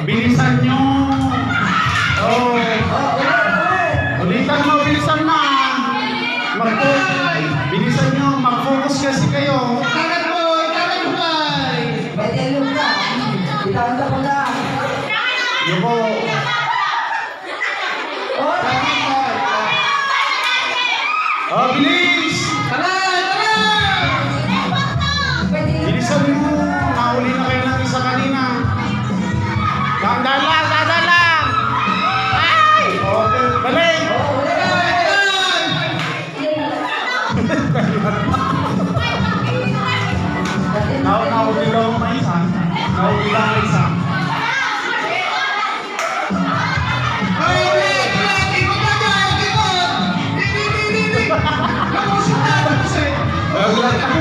Bilisan nyo. Oh. Ulitan mo, bilisan mo. Bilisan nyo, mag-focus kasi kayo. Kanan mo, bay. Pwede yung ka. Itanda ko na. Yuko. Oh, bilis! Tara! Bilisan mo. Nahuli na kayo ng isa kanina. Dahan lang. Ay! Okay, balik! Nahuli lang ang isa. Nahuli lang ang isa. Wala